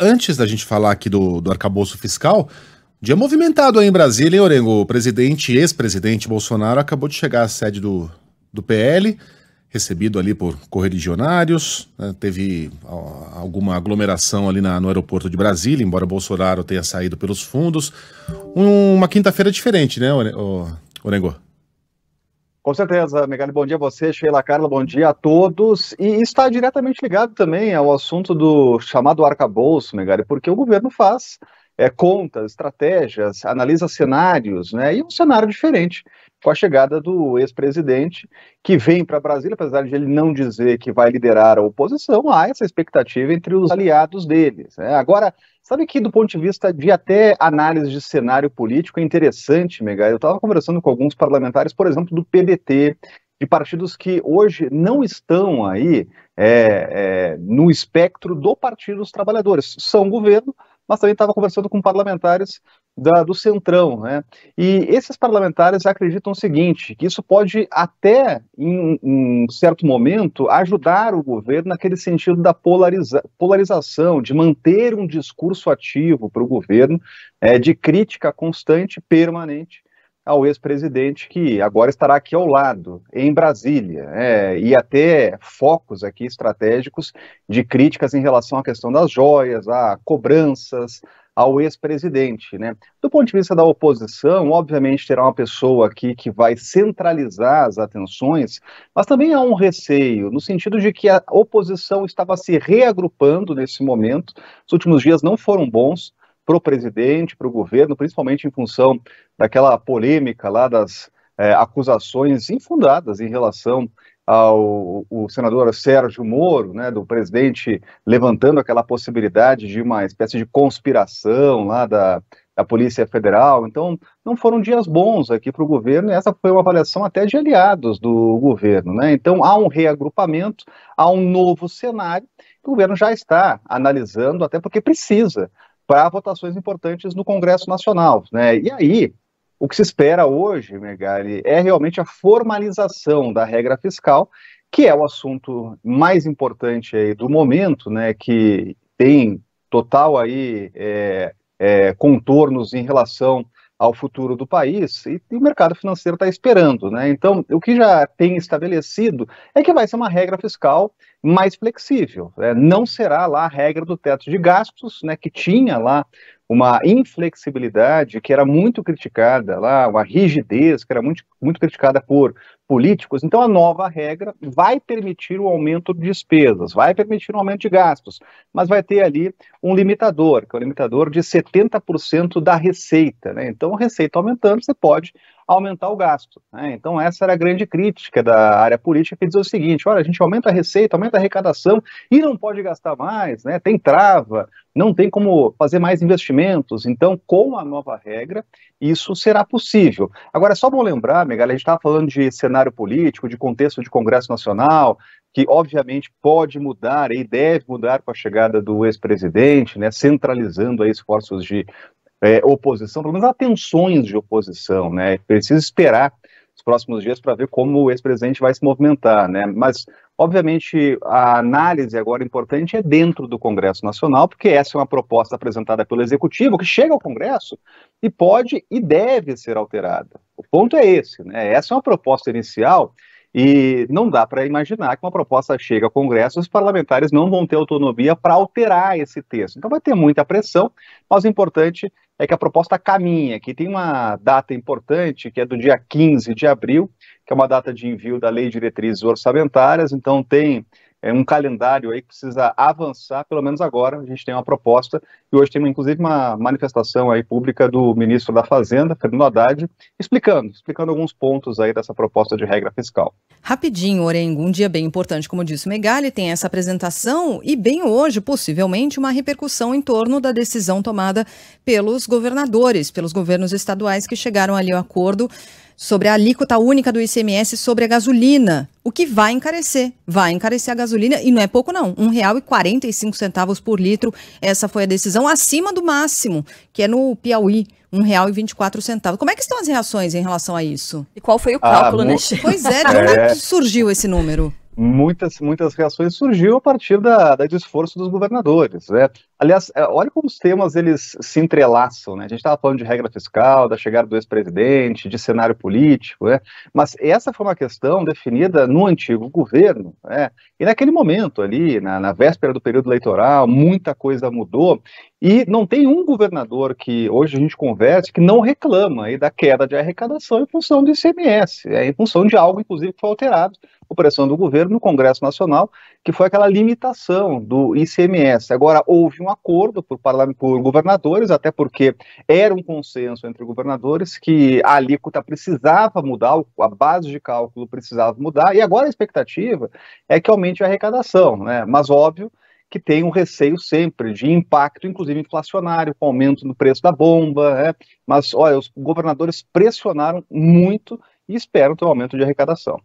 antes da gente falar aqui do arcabouço fiscal, dia movimentado aí em Brasília, hein, Orengo? O ex-presidente Bolsonaro acabou de chegar à sede do PL, recebido ali por correligionários, né? Teve alguma aglomeração ali no aeroporto de Brasília, embora Bolsonaro tenha saído pelos fundos. Uma quinta-feira diferente, né, Orengo? Com certeza, Megali, bom dia a você, Sheila, Carla, bom dia a todos. E está diretamente ligado também ao assunto do chamado arcabouço, Megali, porque o governo faz contas, estratégias, analisa cenários, né? E um cenário diferente com a chegada do ex-presidente, que vem para Brasília, apesar de ele não dizer que vai liderar a oposição, há essa expectativa entre os aliados deles, né? Agora, sabe que do ponto de vista de até análise de cenário político é interessante, Megali, eu estava conversando com alguns parlamentares, por exemplo, do PDT, de partidos que hoje não estão aí no espectro do Partido dos Trabalhadores, são governo, mas também estava conversando com parlamentares do Centrão, né? E esses parlamentares acreditam o seguinte, que isso pode até, em um certo momento, ajudar o governo naquele sentido da polarização, de manter um discurso ativo para o governo, de crítica constante, permanente, ao ex-presidente, que agora estará aqui ao lado, em Brasília, e até focos aqui estratégicos de críticas em relação à questão das joias, a cobranças ao ex-presidente, né? Do ponto de vista da oposição, obviamente terá uma pessoa aqui que vai centralizar as atenções, mas também há um receio, no sentido de que a oposição estava se reagrupando nesse momento, os últimos dias não foram bons para o presidente, para o governo, principalmente em função daquela polêmica lá das acusações infundadas em relação ao senador Sérgio Moro, né, do presidente levantando aquela possibilidade de uma espécie de conspiração lá da Polícia Federal. Então, não foram dias bons aqui para o governo, e essa foi uma avaliação até de aliados do governo, né? Então, há um reagrupamento, há um novo cenário, que o governo já está analisando, até porque precisa, para votações importantes no Congresso Nacional, né? E aí, o que se espera hoje, Megali, é realmente a formalização da regra fiscal, que é o assunto mais importante aí do momento, né? Que tem total aí contornos em relação ao futuro do país, e o mercado financeiro está esperando, né? Então, o que já tem estabelecido é que vai ser uma regra fiscal mais flexível, né? Não será lá a regra do teto de gastos, né, que tinha lá uma inflexibilidade que era muito criticada lá, uma rigidez que era muito, muito criticada por políticos. Então a nova regra vai permitir o aumento de despesas, vai permitir um aumento de gastos, mas vai ter ali um limitador, que é o limitador de 70% da receita, né? Então a receita aumentando, você pode aumentar o gasto, né? Então essa era a grande crítica da área política, que diz o seguinte: olha, a gente aumenta a receita, aumenta a arrecadação e não pode gastar mais, né? Tem trava, não tem como fazer mais investimentos. Então, com a nova regra, isso será possível. Agora, é só bom lembrar, Megali, a gente estava falando de cenário político, de contexto de Congresso Nacional, que obviamente pode mudar e deve mudar com a chegada do ex-presidente, né, centralizando aí esforços de oposição, pelo menos há tensões de oposição, né? Precisa esperar os próximos dias para ver como o ex-presidente vai se movimentar, né? Mas, obviamente, a análise agora importante é dentro do Congresso Nacional, porque essa é uma proposta apresentada pelo Executivo, que chega ao Congresso e pode e deve ser alterada. O ponto é esse, né? Essa é uma proposta inicial e não dá para imaginar que uma proposta chega ao Congresso e os parlamentares não vão ter autonomia para alterar esse texto. Então vai ter muita pressão, mas o importante é que a proposta caminha, que tem uma data importante, que é do dia 15 de abril, que é uma data de envio da Lei de Diretrizes Orçamentárias, então tem um calendário aí que precisa avançar, pelo menos agora a gente tem uma proposta, e hoje tem inclusive uma manifestação aí pública do ministro da Fazenda, Fernando Haddad, explicando alguns pontos aí dessa proposta de regra fiscal. Rapidinho, Orengo, um dia bem importante, como disse o Megali, tem essa apresentação e bem hoje, possivelmente, uma repercussão em torno da decisão tomada pelos governadores, pelos governos estaduais que chegaram ali ao acordo sobre a alíquota única do ICMS sobre a gasolina, o que vai encarecer a gasolina, e não é pouco não, R$ 1,45 por litro, essa foi a decisão, acima do máximo, que é no Piauí, R$ 1,24. Como é que estão as reações em relação a isso? E qual foi o cálculo, né? Pois é, de onde é que surgiu esse número? Muitas reações surgiu a partir do esforço dos governadores, né? Aliás, olha como os temas eles se entrelaçam, né? A gente estava falando de regra fiscal, da chegada do ex-presidente, de cenário político, né? Mas essa foi uma questão definida no antigo governo, né? E naquele momento ali, na véspera do período eleitoral, muita coisa mudou e não tem um governador que hoje a gente converse que não reclama aí da queda de arrecadação em função do ICMS, em função de algo, inclusive, que foi alterado por pressão do governo no Congresso Nacional, que foi aquela limitação do ICMS. Agora, houve um acordo por governadores, até porque era um consenso entre governadores que a alíquota precisava mudar, a base de cálculo precisava mudar, e agora a expectativa é que aumente a arrecadação, né? Mas óbvio que tem um receio sempre de impacto, inclusive inflacionário, com aumento no preço da bomba, né? Mas olha, os governadores pressionaram muito e esperam ter um aumento de arrecadação.